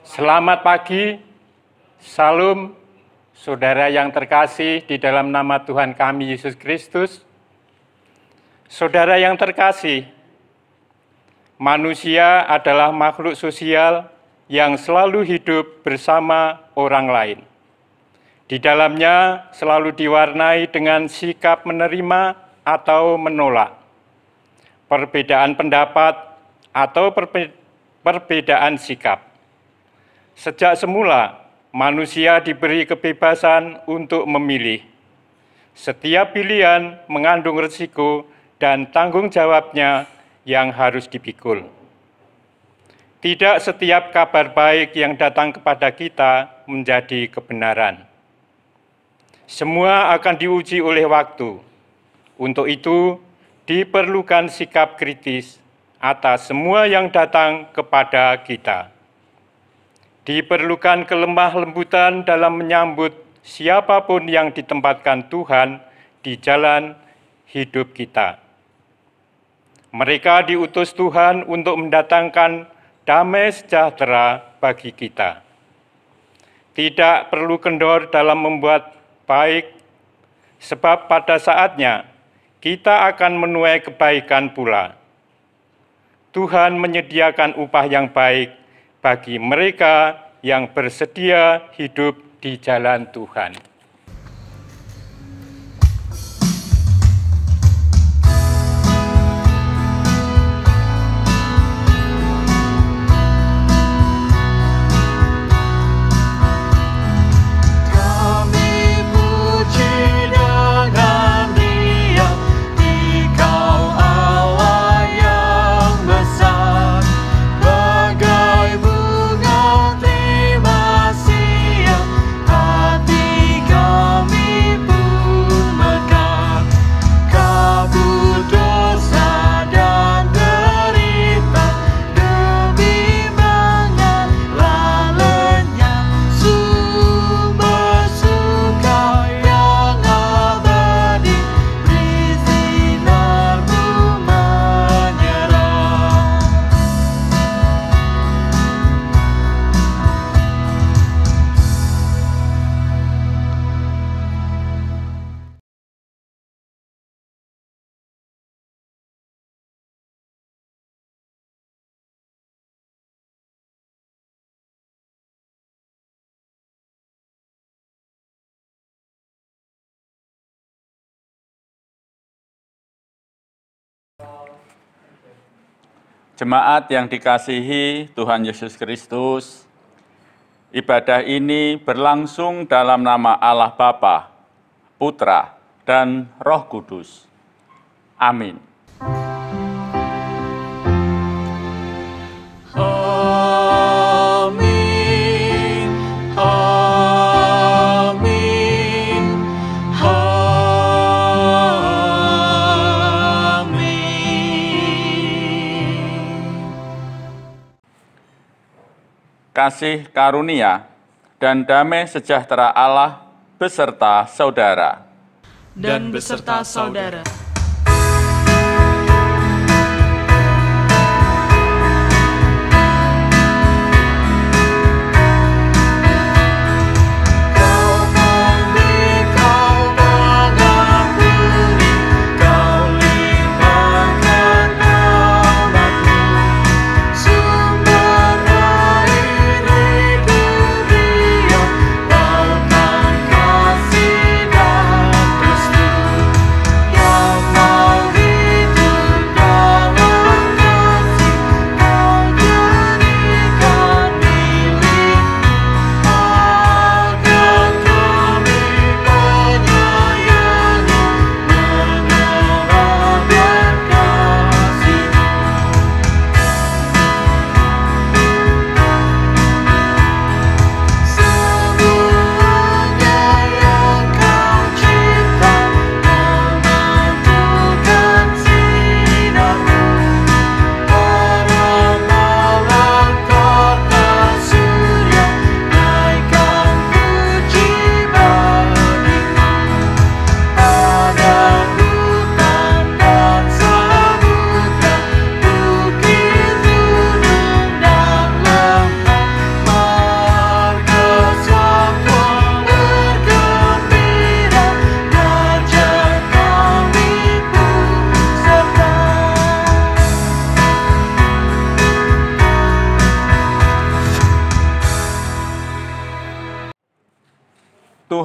Selamat pagi, Salam, saudara yang terkasih di dalam nama Tuhan kami Yesus Kristus. Saudara yang terkasih, manusia adalah makhluk sosial yang selalu hidup bersama orang lain. Di dalamnya selalu diwarnai dengan sikap menerima atau menolak, perbedaan pendapat atau perbedaan sikap. Sejak semula, manusia diberi kebebasan untuk memilih. Setiap pilihan mengandung risiko dan tanggung jawabnya yang harus dipikul. Tidak setiap kabar baik yang datang kepada kita menjadi kebenaran. Semua akan diuji oleh waktu. Untuk itu, diperlukan sikap kritis atas semua yang datang kepada kita. Diperlukan kelemah lembutan dalam menyambut siapapun yang ditempatkan Tuhan di jalan hidup kita. Mereka diutus Tuhan untuk mendatangkan damai sejahtera bagi kita. Tidak perlu kendor dalam membuat baik, sebab pada saatnya kita akan menuai kebaikan pula. Tuhan menyediakan upah yang baik bagi mereka yang bersedia hidup di jalan Tuhan. Jemaat yang dikasihi Tuhan Yesus Kristus, ibadah ini berlangsung dalam nama Allah Bapa, Putra, dan Roh Kudus. Amin. Kasih karunia dan damai sejahtera Allah beserta saudara. Dan beserta saudara. Yang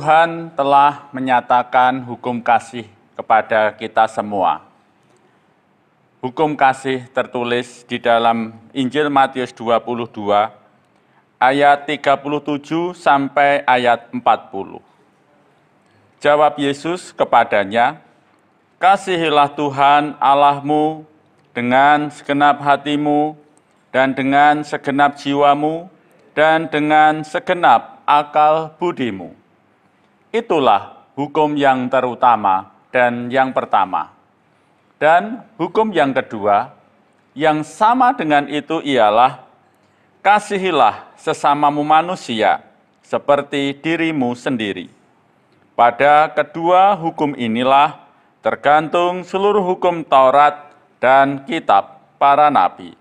Tuhan telah menyatakan hukum kasih kepada kita semua. Hukum kasih tertulis di dalam Injil Matius 22, ayat 37 sampai ayat 40. Jawab Yesus kepadanya, "Kasihilah Tuhan Allahmu dengan segenap hatimu, dan dengan segenap jiwamu, dan dengan segenap akal budimu." Itulah hukum yang terutama dan yang pertama. Dan hukum yang kedua, yang sama dengan itu ialah, kasihilah sesamamu manusia seperti dirimu sendiri. Pada kedua hukum inilah tergantung seluruh hukum Taurat dan kitab para nabi.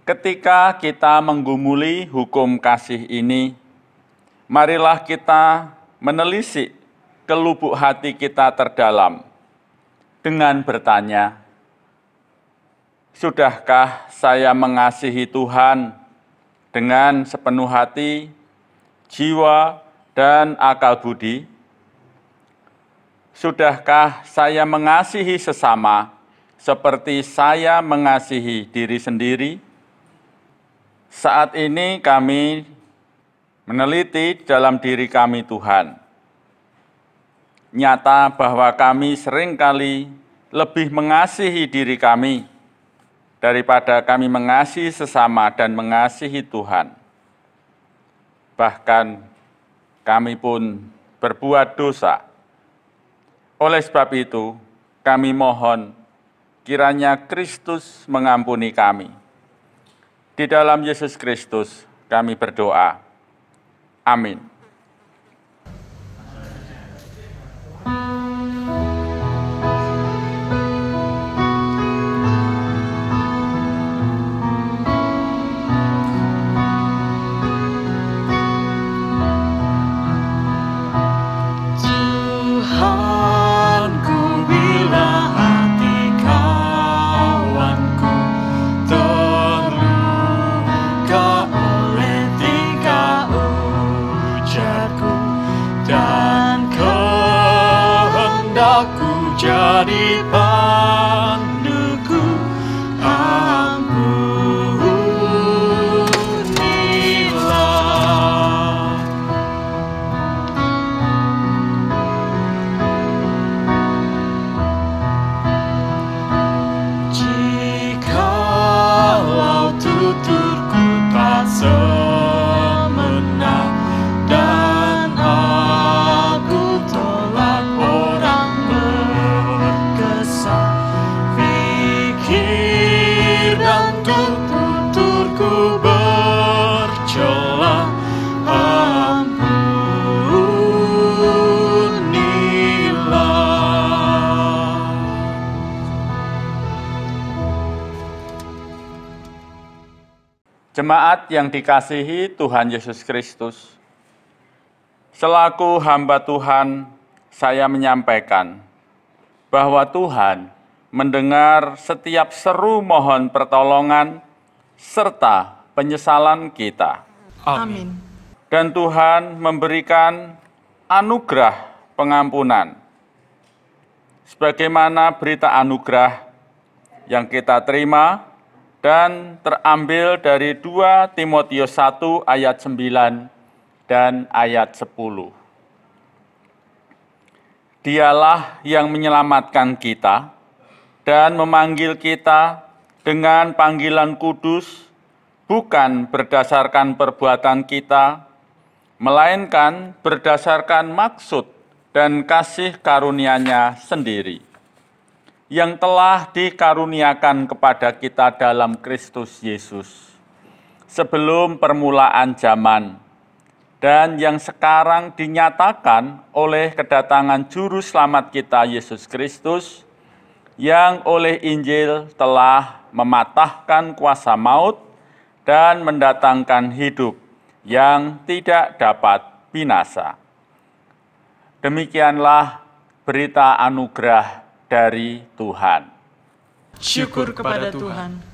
Ketika kita menggumuli hukum kasih ini, marilah kita menelisik ke lubuk hati kita terdalam dengan bertanya, sudahkah saya mengasihi Tuhan dengan sepenuh hati, jiwa, dan akal budi? Sudahkah saya mengasihi sesama seperti saya mengasihi diri sendiri? Saat ini kami meneliti dalam diri kami Tuhan. Nyata bahwa kami seringkali lebih mengasihi diri kami daripada kami mengasihi sesama dan mengasihi Tuhan. Bahkan kami pun berbuat dosa. Oleh sebab itu, kami mohon kiranya Kristus mengampuni kami. Di dalam Yesus Kristus kami berdoa. Amin. Jadi panduku, ampunilah. Jikalau tuturku tak semena dan aku tolak orang pikir dan tuturku bercela, ampunilah. Jemaat yang dikasihi Tuhan Yesus Kristus, selaku hamba Tuhan, saya menyampaikan bahwa Tuhan mendengar setiap seru mohon pertolongan serta penyesalan kita. Amin. Dan Tuhan memberikan anugerah pengampunan. Sebagaimana berita anugerah yang kita terima dan terambil dari 2 Timotius 1 ayat 9 dan ayat 10. Dialah yang menyelamatkan kita dan memanggil kita dengan panggilan kudus, bukan berdasarkan perbuatan kita, melainkan berdasarkan maksud dan kasih karunia-Nya sendiri, yang telah dikaruniakan kepada kita dalam Kristus Yesus, sebelum permulaan zaman, dan yang sekarang dinyatakan oleh kedatangan Juru Selamat kita Yesus Kristus, yang oleh Injil telah mematahkan kuasa maut dan mendatangkan hidup yang tidak dapat binasa. Demikianlah berita anugerah dari Tuhan. Syukur kepada Tuhan.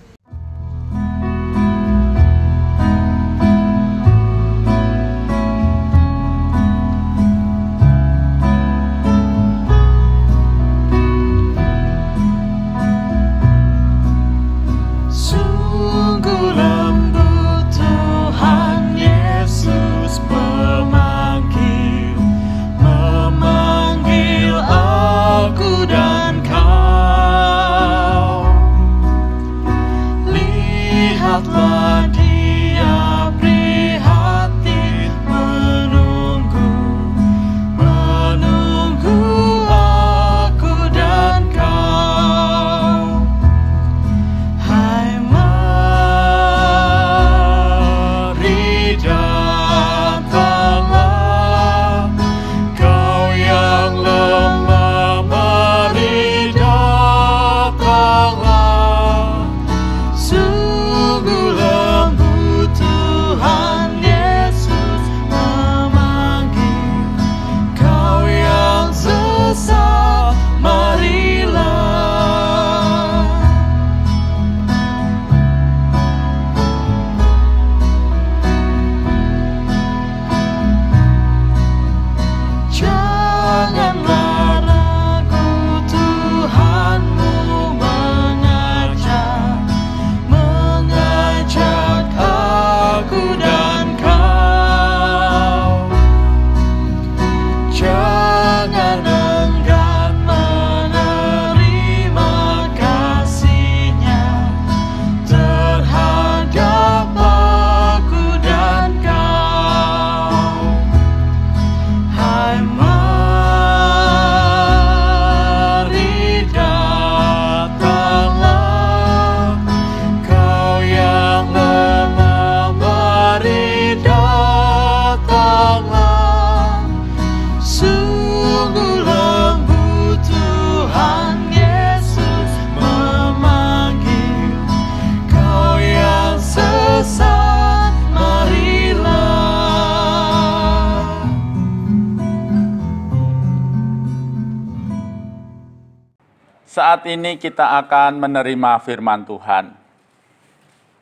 saat ini kita akan menerima firman Tuhan.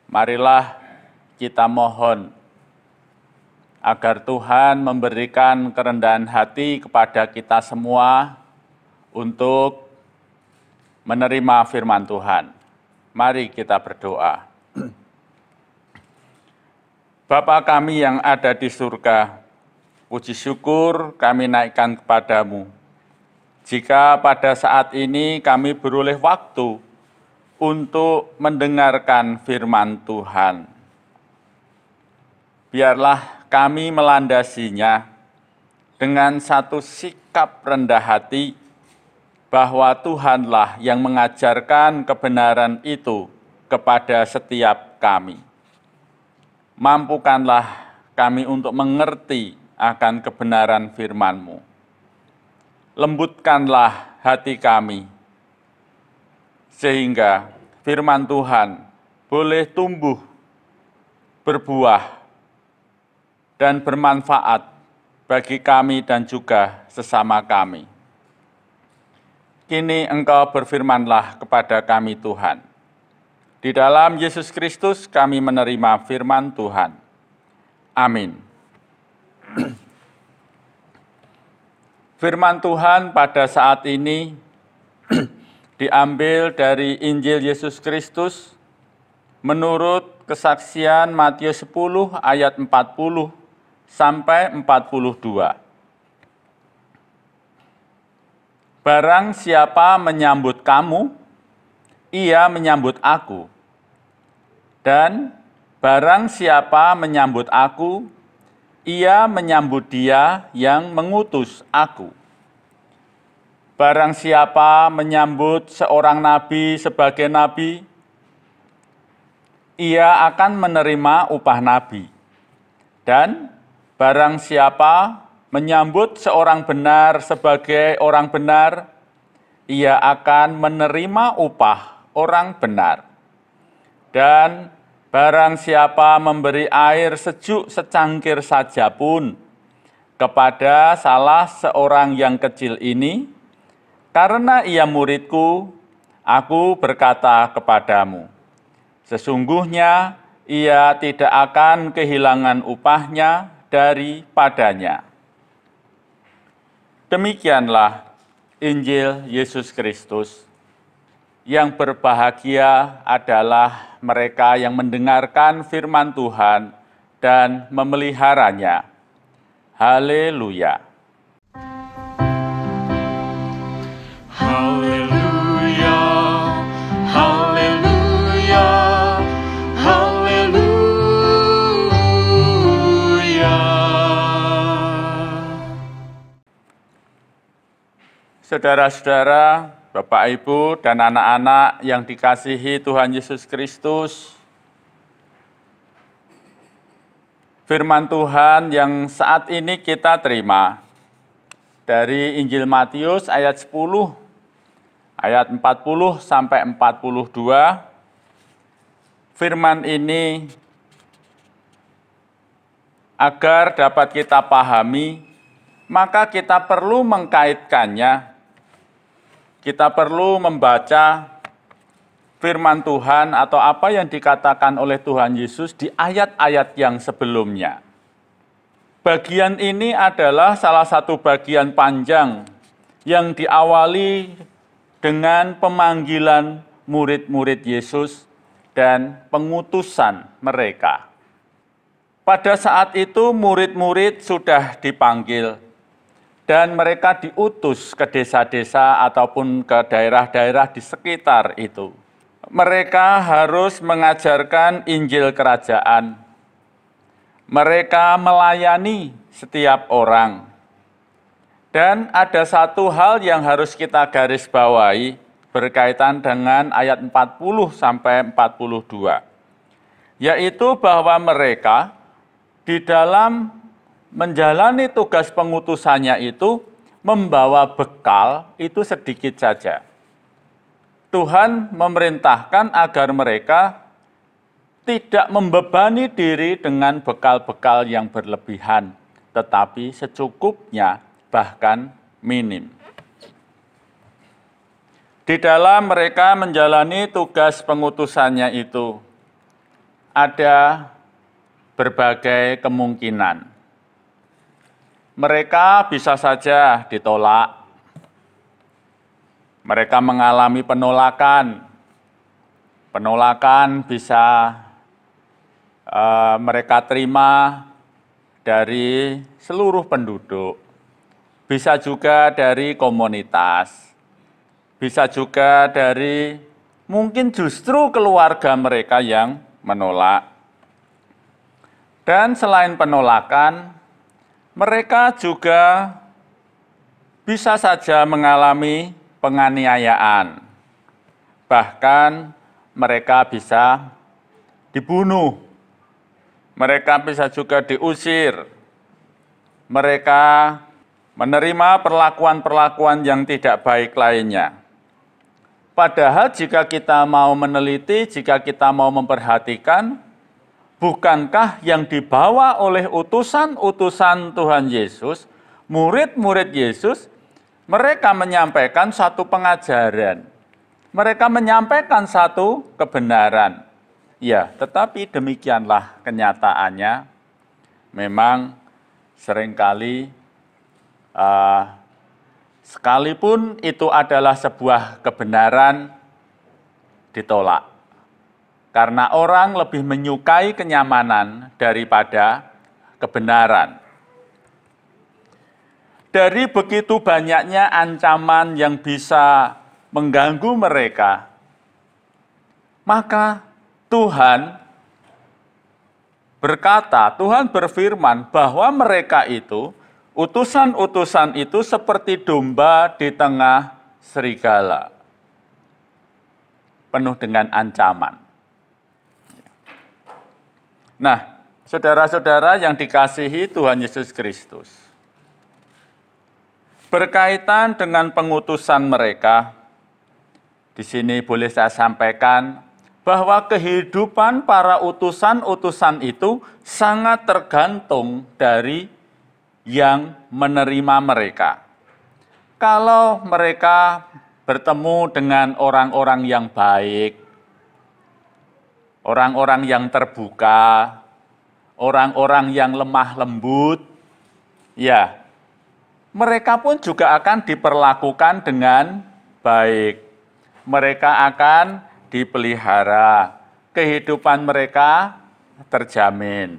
Marilah kita mohon agar Tuhan memberikan kerendahan hati kepada kita semua untuk menerima firman Tuhan. Mari kita berdoa. Bapa kami yang ada di surga, puji syukur kami naikkan kepadamu. Jika pada saat ini kami beroleh waktu untuk mendengarkan firman Tuhan, biarlah kami melandasinya dengan satu sikap rendah hati bahwa Tuhanlah yang mengajarkan kebenaran itu kepada setiap kami. Mampukanlah kami untuk mengerti akan kebenaran firman-Mu. Lembutkanlah hati kami, sehingga firman Tuhan boleh tumbuh, berbuah, dan bermanfaat bagi kami dan juga sesama kami. Kini Engkau berfirmanlah kepada kami Tuhan. Di dalam Yesus Kristus kami menerima firman Tuhan. Amin. Firman Tuhan pada saat ini diambil dari Injil Yesus Kristus menurut kesaksian Matius 10 ayat 40 sampai 42. Barang siapa menyambut kamu, ia menyambut aku. Dan barang siapa menyambut aku, ia menyambut dia yang mengutus aku. Barang siapa menyambut seorang nabi sebagai nabi, ia akan menerima upah nabi. Dan barang siapa menyambut seorang benar sebagai orang benar, ia akan menerima upah orang benar. Dan barang siapa memberi air sejuk secangkir saja pun kepada salah seorang yang kecil ini, karena ia muridku, aku berkata kepadamu, sesungguhnya ia tidak akan kehilangan upahnya daripadanya. Demikianlah Injil Yesus Kristus. Yang berbahagia adalah mereka yang mendengarkan firman Tuhan dan memeliharanya. Haleluya. Haleluya, haleluya, haleluya. Saudara-saudara, Bapak, Ibu, dan anak-anak yang dikasihi Tuhan Yesus Kristus, firman Tuhan yang saat ini kita terima dari Injil Matius ayat 10, ayat 40 sampai 42, firman ini agar dapat kita pahami, maka kita perlu mengkaitkannya. Kita perlu membaca firman Tuhan atau apa yang dikatakan oleh Tuhan Yesus di ayat-ayat yang sebelumnya. Bagian ini adalah salah satu bagian panjang yang diawali dengan pemanggilan murid-murid Yesus dan pengutusan mereka. Pada saat itu murid-murid sudah dipanggil, dan mereka diutus ke desa-desa ataupun ke daerah-daerah di sekitar itu. Mereka harus mengajarkan Injil Kerajaan. Mereka melayani setiap orang. Dan ada satu hal yang harus kita garis bawahi berkaitan dengan ayat 40 sampai 42. Yaitu bahwa mereka di dalam menjalani tugas pengutusannya itu membawa bekal itu sedikit saja. Tuhan memerintahkan agar mereka tidak membebani diri dengan bekal-bekal yang berlebihan, tetapi secukupnya, bahkan minim. Di dalam mereka menjalani tugas pengutusannya itu, ada berbagai kemungkinan. Mereka bisa saja ditolak, mereka mengalami penolakan. Penolakan bisa mereka terima dari seluruh penduduk, bisa juga dari komunitas, bisa juga dari mungkin justru keluarga mereka yang menolak. Dan selain penolakan, mereka juga bisa saja mengalami penganiayaan. Bahkan mereka bisa dibunuh. Mereka bisa juga diusir. Mereka menerima perlakuan-perlakuan yang tidak baik lainnya. Padahal jika kita mau meneliti, jika kita mau memperhatikan, bukankah yang dibawa oleh utusan-utusan Tuhan Yesus, murid-murid Yesus, mereka menyampaikan satu pengajaran. Mereka menyampaikan satu kebenaran. Ya, tetapi demikianlah kenyataannya. Memang seringkali, sekalipun itu adalah sebuah kebenaran, ditolak. Karena orang lebih menyukai kenyamanan daripada kebenaran. Dari begitu banyaknya ancaman yang bisa mengganggu mereka, maka Tuhan berkata, Tuhan berfirman bahwa mereka itu, utusan-utusan itu seperti domba di tengah serigala, penuh dengan ancaman. Nah, saudara-saudara yang dikasihi Tuhan Yesus Kristus, berkaitan dengan pengutusan mereka, di sini boleh saya sampaikan bahwa kehidupan para utusan-utusan itu sangat tergantung dari yang menerima mereka. Kalau mereka bertemu dengan orang-orang yang baik, orang-orang yang terbuka, orang-orang yang lemah lembut, ya, mereka pun juga akan diperlakukan dengan baik. Mereka akan dipelihara, kehidupan mereka terjamin.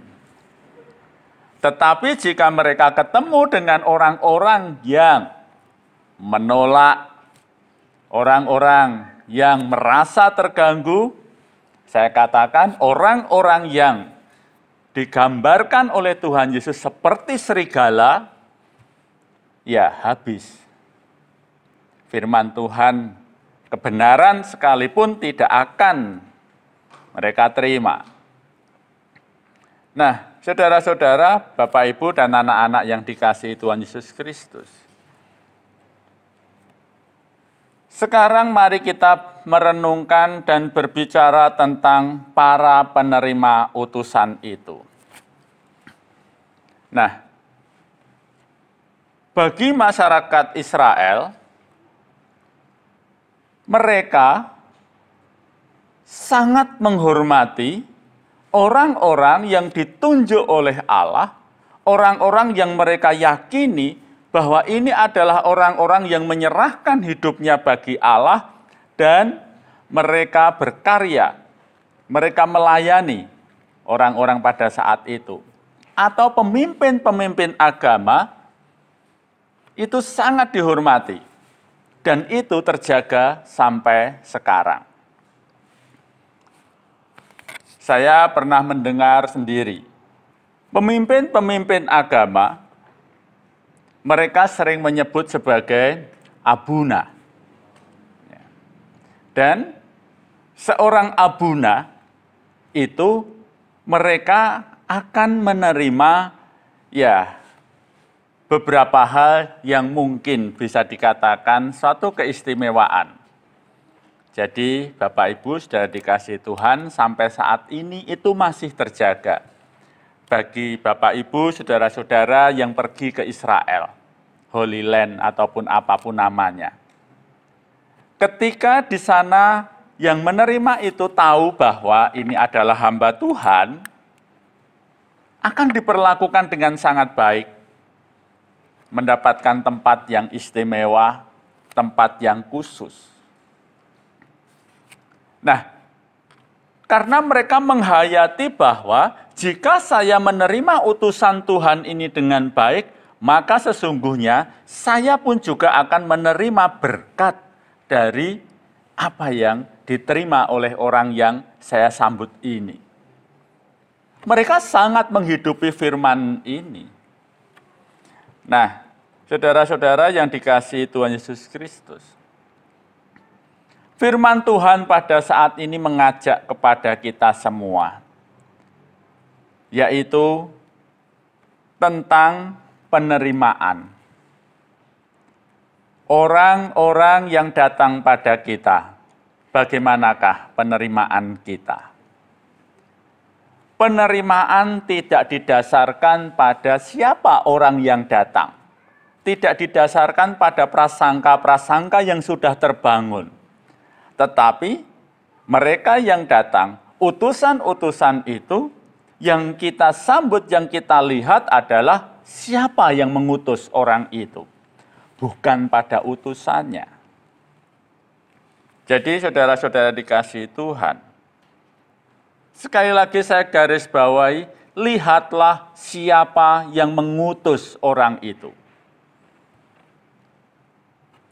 Tetapi jika mereka ketemu dengan orang-orang yang menolak, orang-orang yang merasa terganggu, saya katakan orang-orang yang digambarkan oleh Tuhan Yesus seperti serigala, ya habis. Firman Tuhan, kebenaran sekalipun tidak akan mereka terima. Nah, saudara-saudara, Bapak, Ibu, dan anak-anak yang dikasihi Tuhan Yesus Kristus. Sekarang mari kita merenungkan dan berbicara tentang para penerima utusan itu. Nah, bagi masyarakat Israel, mereka sangat menghormati orang-orang yang ditunjuk oleh Allah, orang-orang yang mereka yakini bahwa ini adalah orang-orang yang menyerahkan hidupnya bagi Allah dan mereka berkarya, mereka melayani orang-orang pada saat itu. Atau pemimpin-pemimpin agama itu sangat dihormati dan itu terjaga sampai sekarang. Saya pernah mendengar sendiri, pemimpin-pemimpin agama, mereka sering menyebut sebagai abuna. Dan seorang abuna itu mereka akan menerima ya beberapa hal yang mungkin bisa dikatakan suatu keistimewaan. Jadi Bapak Ibu sudah dikasihi Tuhan, sampai saat ini itu masih terjaga. Bagi Bapak Ibu, saudara-saudara yang pergi ke Israel, Holy Land ataupun apapun namanya. ketika di sana yang menerima itu tahu bahwa ini adalah hamba Tuhan, akan diperlakukan dengan sangat baik, mendapatkan tempat yang istimewa, tempat yang khusus. Nah, karena mereka menghayati bahwa jika saya menerima utusan Tuhan ini dengan baik, maka sesungguhnya saya pun juga akan menerima berkat dari apa yang diterima oleh orang yang saya sambut ini. Mereka sangat menghidupi firman ini. Nah, saudara-saudara yang dikasihi Tuhan Yesus Kristus, firman Tuhan pada saat ini mengajak kepada kita semua, yaitu tentang penerimaan. Orang-orang yang datang pada kita, bagaimanakah penerimaan kita? Penerimaan tidak didasarkan pada siapa orang yang datang. Tidak didasarkan pada prasangka-prasangka yang sudah terbangun. Tetapi mereka yang datang, utusan-utusan itu, yang kita sambut, yang kita lihat adalah siapa yang mengutus orang itu. Bukan pada utusannya. Jadi saudara-saudara dikasihi Tuhan, sekali lagi saya garis bawahi, lihatlah siapa yang mengutus orang itu.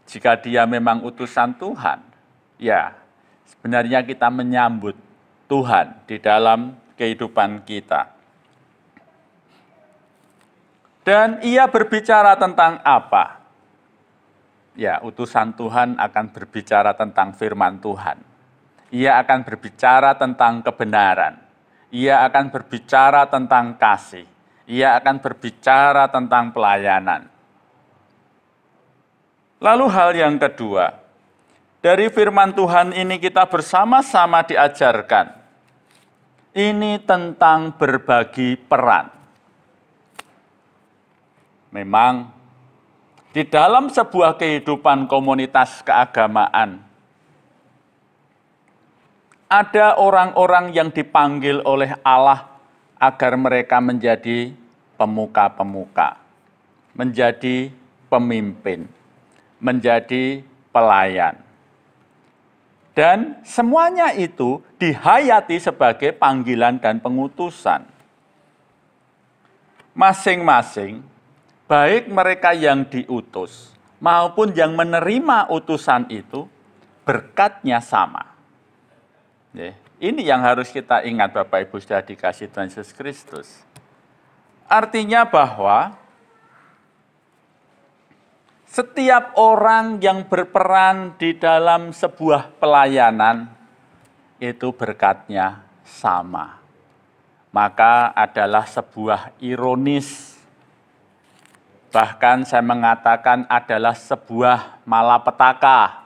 Jika dia memang utusan Tuhan, ya sebenarnya kita menyambut Tuhan di dalam kehidupan kita. Dan ia berbicara tentang apa? Ya, utusan Tuhan akan berbicara tentang firman Tuhan. Ia akan berbicara tentang kebenaran. Ia akan berbicara tentang kasih. Ia akan berbicara tentang pelayanan. Lalu hal yang kedua, dari firman Tuhan ini kita bersama-sama diajarkan. Ini tentang berbagi peran. Memang di dalam sebuah kehidupan komunitas keagamaan, ada orang-orang yang dipanggil oleh Allah agar mereka menjadi pemuka-pemuka, menjadi pemimpin, menjadi pelayan. Dan semuanya itu dihayati sebagai panggilan dan pengutusan. Masing-masing, baik mereka yang diutus maupun yang menerima utusan itu, berkatnya sama. Ini yang harus kita ingat Bapak Ibu sudah dikasihi Tuhan Yesus Kristus. Artinya bahwa setiap orang yang berperan di dalam sebuah pelayanan, itu berkatnya sama. Maka adalah sebuah ironis, bahkan saya mengatakan adalah sebuah malapetaka.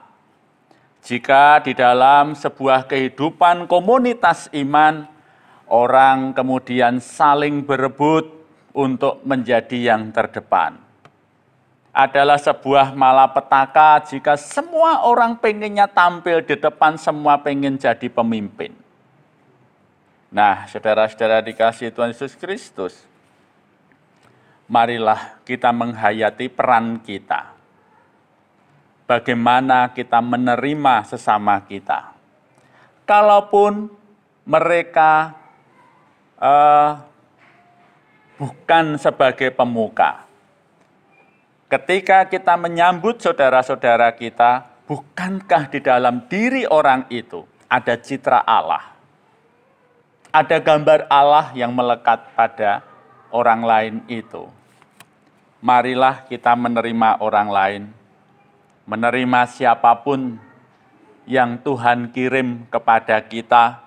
Jika di dalam sebuah kehidupan komunitas iman, orang kemudian saling berebut untuk menjadi yang terdepan. Adalah sebuah malapetaka jika semua orang pengennya tampil di depan, semua pengen jadi pemimpin. Nah, saudara-saudara dikasihi Tuhan Yesus Kristus, marilah kita menghayati peran kita. Bagaimana kita menerima sesama kita. Kalaupun mereka bukan sebagai pemuka. Ketika kita menyambut saudara-saudara kita, bukankah di dalam diri orang itu ada citra Allah? Ada gambar Allah yang melekat pada orang lain itu. Marilah kita menerima orang lain, menerima siapapun yang Tuhan kirim kepada kita,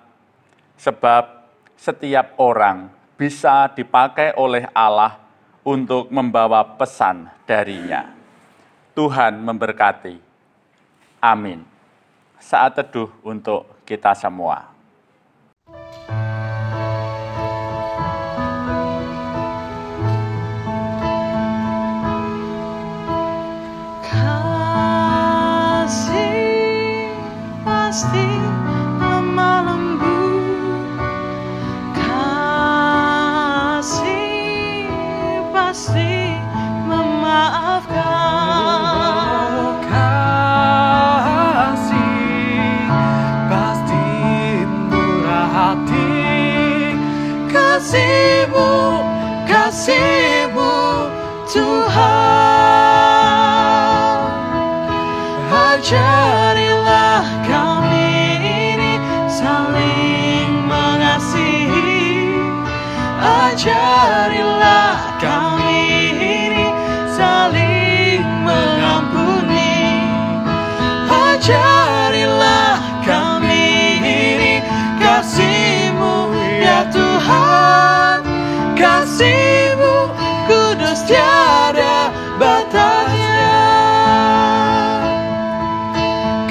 sebab setiap orang bisa dipakai oleh Allah untuk membawa pesan darinya. Tuhan memberkati. Amin. Saat teduh untuk kita semua. Kasih pasti lemah lembut, kasih pasti memaafkan. Kasih pasti murah hati. Kasih-Mu, kasih-Mu Tuhan, ajarilah kami ini saling mengasihi, ajarilah kami ini saling mengampuni, ajarilah kami ini kasih-Mu ya Tuhan, kasih-Mu kudus tiada batasnya,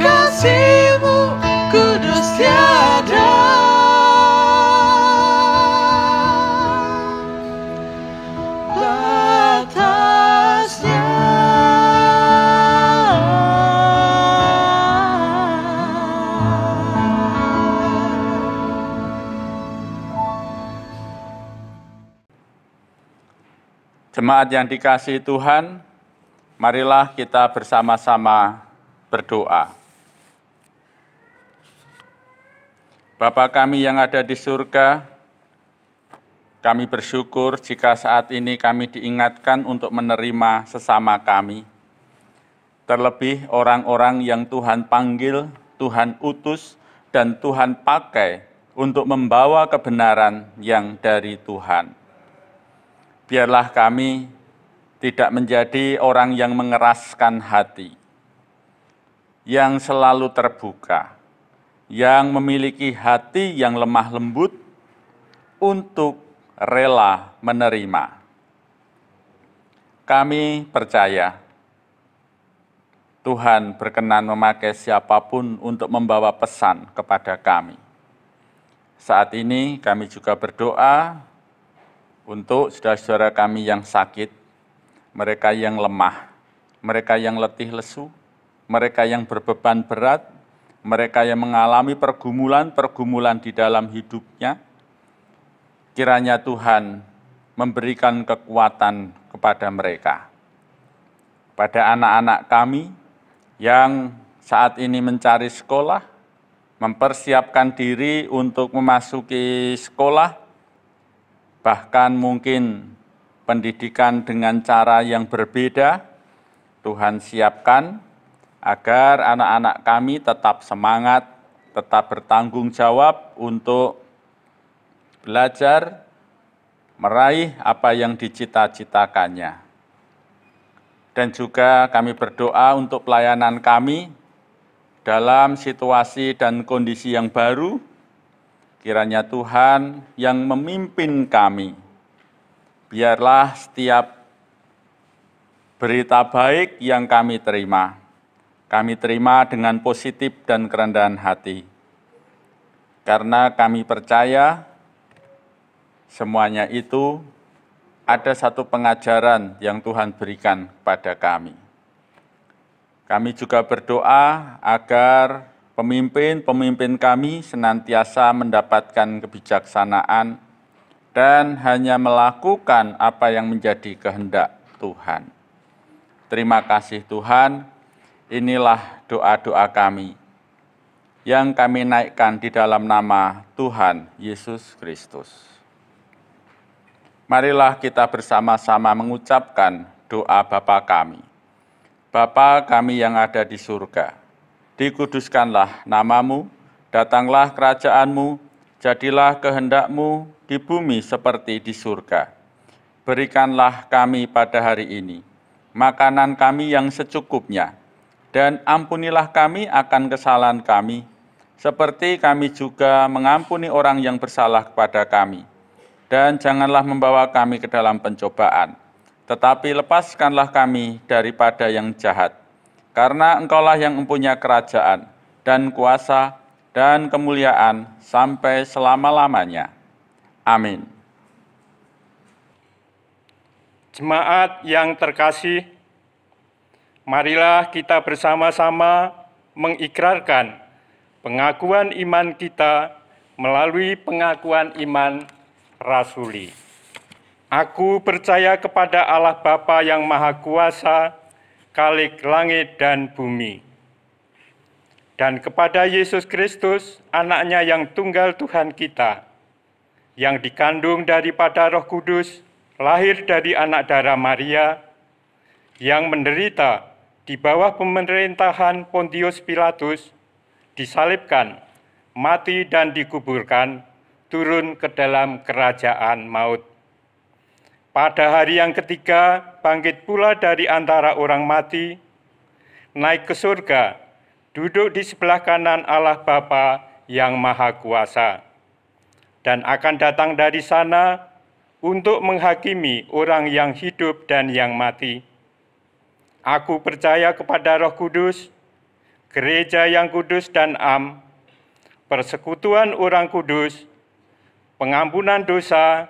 kasih-Mu kudus tiada batasnya. Jemaat yang dikasihi Tuhan, marilah kita bersama-sama berdoa. Bapa kami yang ada di surga, kami bersyukur jika saat ini kami diingatkan untuk menerima sesama kami. Terlebih orang-orang yang Tuhan panggil, Tuhan utus, dan Tuhan pakai untuk membawa kebenaran yang dari Tuhan. Biarlah kami tidak menjadi orang yang mengeraskan hati, yang selalu terbuka, yang memiliki hati yang lemah lembut untuk rela menerima. Kami percaya Tuhan berkenan memakai siapapun untuk membawa pesan kepada kami. Saat ini kami juga berdoa untuk saudara-saudara kami yang sakit, mereka yang lemah, mereka yang letih lesu, mereka yang berbeban berat, mereka yang mengalami pergumulan-pergumulan di dalam hidupnya. Kiranya Tuhan memberikan kekuatan kepada mereka. Pada anak-anak kami yang saat ini mencari sekolah, mempersiapkan diri untuk memasuki sekolah, bahkan mungkin pendidikan dengan cara yang berbeda, Tuhan siapkan agar anak-anak kami tetap semangat, tetap bertanggung jawab untuk belajar, meraih apa yang dicita-citakannya. Dan juga kami berdoa untuk pelayanan kami dalam situasi dan kondisi yang baru. Kiranya Tuhan yang memimpin kami. Biarlah setiap berita baik yang kami terima dengan positif dan kerendahan hati. Karena kami percaya semuanya itu ada satu pengajaran yang Tuhan berikan kepada kami. Kami juga berdoa agar pemimpin-pemimpin kami senantiasa mendapatkan kebijaksanaan dan hanya melakukan apa yang menjadi kehendak Tuhan. Terima kasih Tuhan, inilah doa-doa kami yang kami naikkan di dalam nama Tuhan Yesus Kristus. Marilah kita bersama-sama mengucapkan doa Bapa kami. Bapa kami yang ada di surga, dikuduskanlah nama-Mu, datanglah kerajaan-Mu, jadilah kehendak-Mu di bumi seperti di surga. Berikanlah kami pada hari ini makanan kami yang secukupnya, dan ampunilah kami akan kesalahan kami, seperti kami juga mengampuni orang yang bersalah kepada kami. Dan janganlah membawa kami ke dalam pencobaan, tetapi lepaskanlah kami daripada yang jahat. Karena Engkaulah yang mempunyai kerajaan, dan kuasa, dan kemuliaan, sampai selama-lamanya. Amin. Jemaat yang terkasih, marilah kita bersama-sama mengikrarkan pengakuan iman kita melalui pengakuan iman rasuli. Aku percaya kepada Allah Bapa yang Maha Kuasa, Khalik langit dan bumi, dan kepada Yesus Kristus, anaknya yang tunggal Tuhan kita, yang dikandung daripada Roh Kudus, lahir dari anak darah Maria, yang menderita di bawah pemerintahan Pontius Pilatus, disalibkan, mati dan dikuburkan, turun ke dalam kerajaan maut. Pada hari yang ketiga, bangkit pula dari antara orang mati, naik ke surga, duduk di sebelah kanan Allah Bapa yang Maha Kuasa, dan akan datang dari sana untuk menghakimi orang yang hidup dan yang mati. Aku percaya kepada Roh Kudus, gereja yang kudus dan am, persekutuan orang kudus, pengampunan dosa,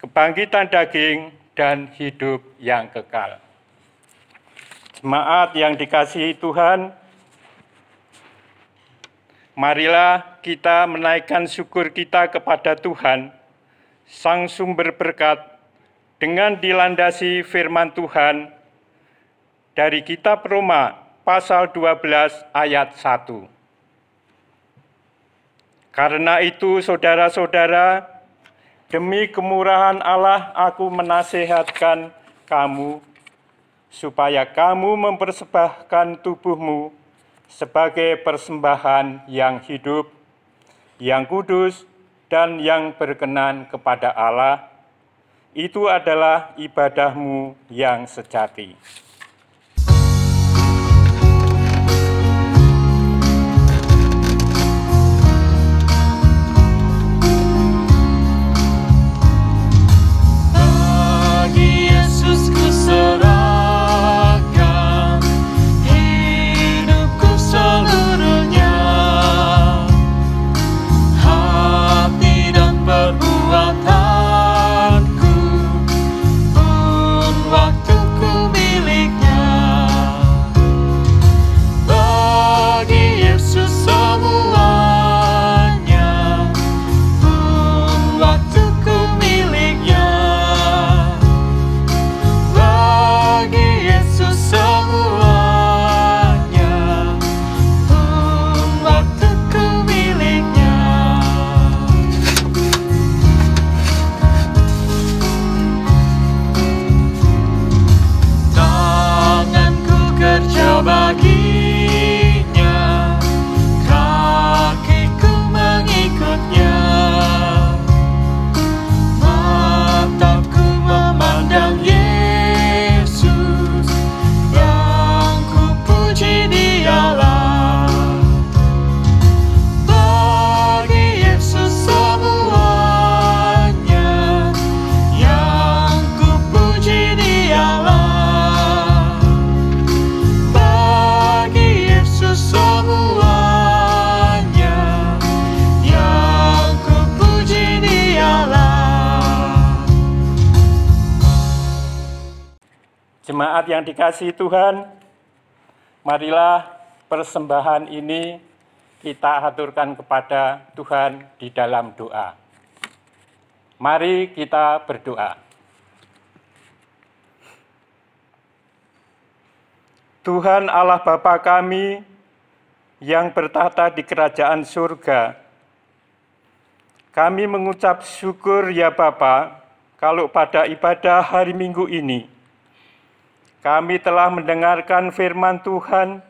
kebangkitan daging, dan hidup yang kekal. Jemaat yang dikasihi Tuhan, marilah kita menaikkan syukur kita kepada Tuhan, Sang Sumber Berkat, dengan dilandasi firman Tuhan dari kitab Roma pasal 12 ayat 1. Karena itu, saudara-saudara, demi kemurahan Allah, aku menasihatkan kamu, supaya kamu mempersembahkan tubuhmu sebagai persembahan yang hidup, yang kudus, dan yang berkenan kepada Allah. Itu adalah ibadahmu yang sejati. Jemaat yang dikasihi Tuhan, marilah persembahan ini kita haturkan kepada Tuhan di dalam doa. Mari kita berdoa. Tuhan Allah Bapa kami yang bertahta di kerajaan surga, kami mengucap syukur ya Bapa, kalau pada ibadah hari Minggu ini, kami telah mendengarkan firman Tuhan.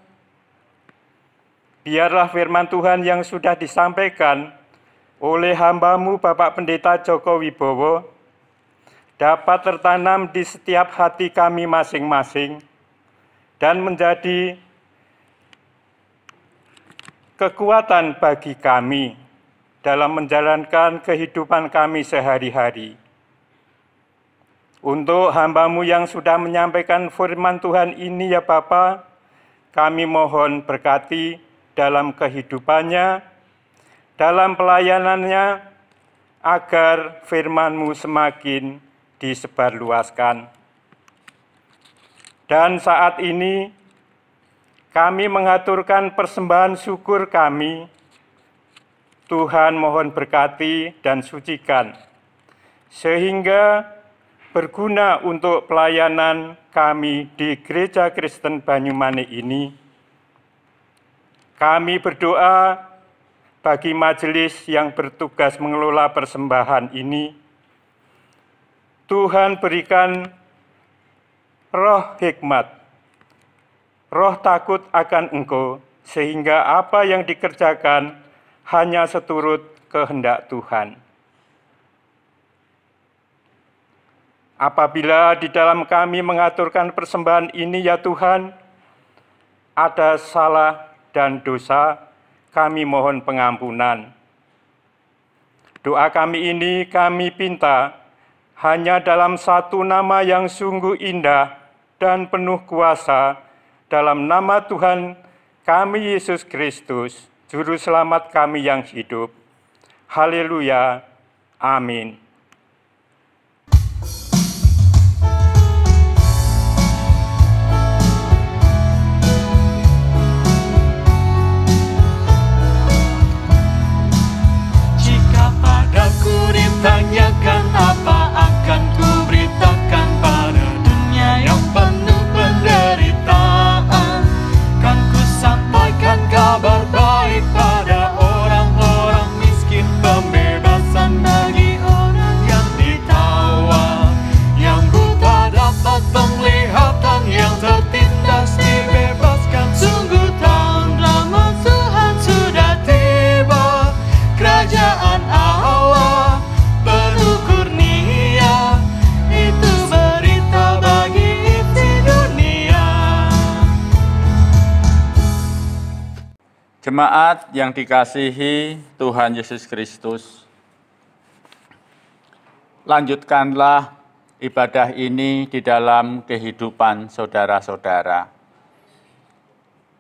Biarlah firman Tuhan yang sudah disampaikan oleh hamba-Mu Bapak Pendeta Joko Wibowo dapat tertanam di setiap hati kami masing-masing dan menjadi kekuatan bagi kami dalam menjalankan kehidupan kami sehari-hari. Untuk hamba-Mu yang sudah menyampaikan firman Tuhan ini ya Bapa, kami mohon berkati dalam kehidupannya, dalam pelayanannya, agar firman-Mu semakin disebarluaskan. Dan saat ini, kami mengaturkan persembahan syukur kami. Tuhan mohon berkati dan sucikan, sehingga berguna untuk pelayanan kami di Gereja Kristen Banyumane ini. Kami berdoa bagi majelis yang bertugas mengelola persembahan ini. Tuhan berikan roh hikmat, roh takut akan Engkau, sehingga apa yang dikerjakan hanya seturut kehendak Tuhan. Apabila di dalam kami mengaturkan persembahan ini, ya Tuhan, ada salah dan dosa, kami mohon pengampunan. Doa kami ini kami pinta hanya dalam satu nama yang sungguh indah dan penuh kuasa, dalam nama Tuhan kami Yesus Kristus, Juru Selamat kami yang hidup. Haleluya. Amin. Jika padaku ditanyakan apa akan ku beritakan pada dunia yang penuh penderitaan, kan ku sampaikan kabar baik pada orang-orang miskin, pembebasan bagi orang yang ditawan, yang buta dapat penglihatan, yang tertindas dibebaskan. Sungguh tahun rahmat Tuhan sudah tiba, kerajaan Allah penuh kurnia, itu berita bagi isi dunia. Jemaat yang dikasihi Tuhan Yesus Kristus, lanjutkanlah ibadah ini di dalam kehidupan saudara-saudara.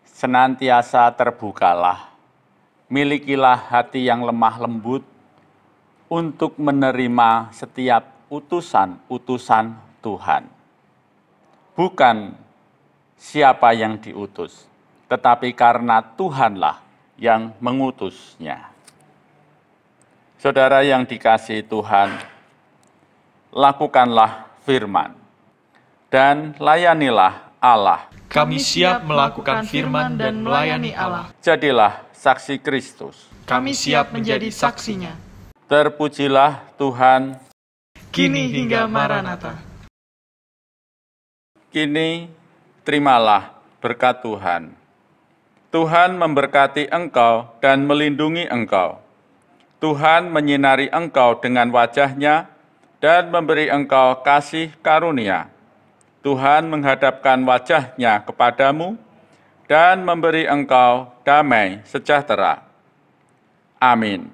Senantiasa terbukalah, milikilah hati yang lemah lembut untuk menerima setiap utusan-utusan Tuhan. Bukan siapa yang diutus, tetapi karena Tuhanlah yang mengutusnya. Saudara yang dikasihi Tuhan, lakukanlah firman dan layanilah Allah. Kami siap melakukan firman dan melayani Allah. Jadilah saksi Kristus. Kami siap menjadi saksinya, Terpujilah Tuhan. kini hingga Maranatha. Kini terimalah berkat Tuhan. Tuhan memberkati engkau dan melindungi engkau. Tuhan menyinari engkau dengan wajah-Nya dan memberi engkau kasih karunia. Tuhan menghadapkan wajah-Nya kepadamu dan memberi engkau damai sejahtera. Amin.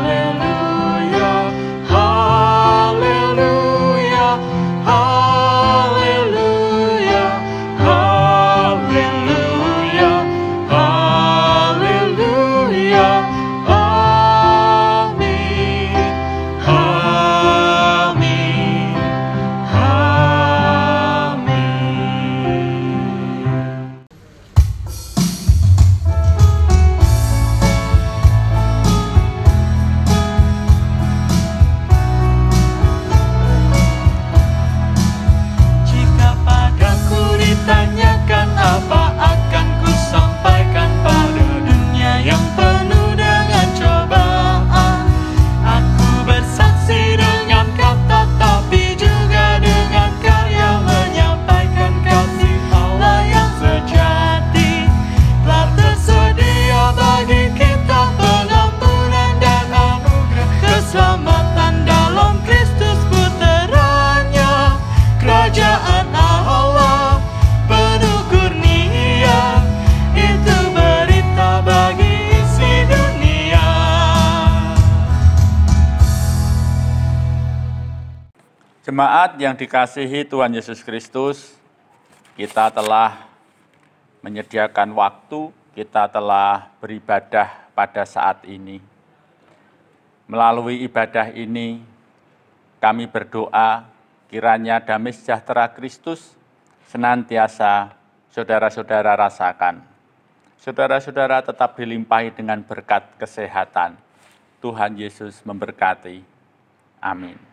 Haleluya, haleluya, haleluya, haleluya, haleluya. Amin, amin, amin. Jika padaku ditanyakan apa akan ku sampaikan pada dunia yang penuh dengan cobaan, aku bersaksi dengan kata tapi juga dengan karya, menyampaikan kasih Allah yang sejati. Telah tersedia bagi kita pengampunan dan anugerah, keselamatan dalam Kristus puteranya. Kerajaan Allah penuh kurnia, itu berita bagi isi dunia. Jemaat yang dikasihi Tuhan Yesus Kristus, kita telah menyediakan waktu, kita telah beribadah pada saat ini. Melalui ibadah ini, kami berdoa Kiranya damai sejahtera Kristus senantiasa saudara-saudara rasakan. Saudara-saudara tetap dilimpahi dengan berkat kesehatan. Tuhan Yesus memberkati. Amin.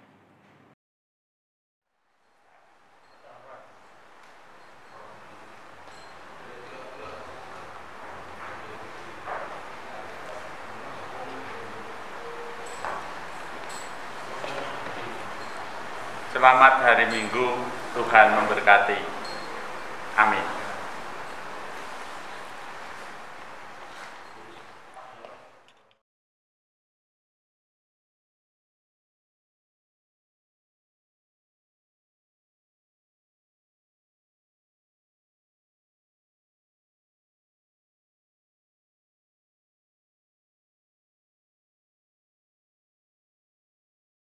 Selamat hari Minggu, Tuhan memberkati. Amin.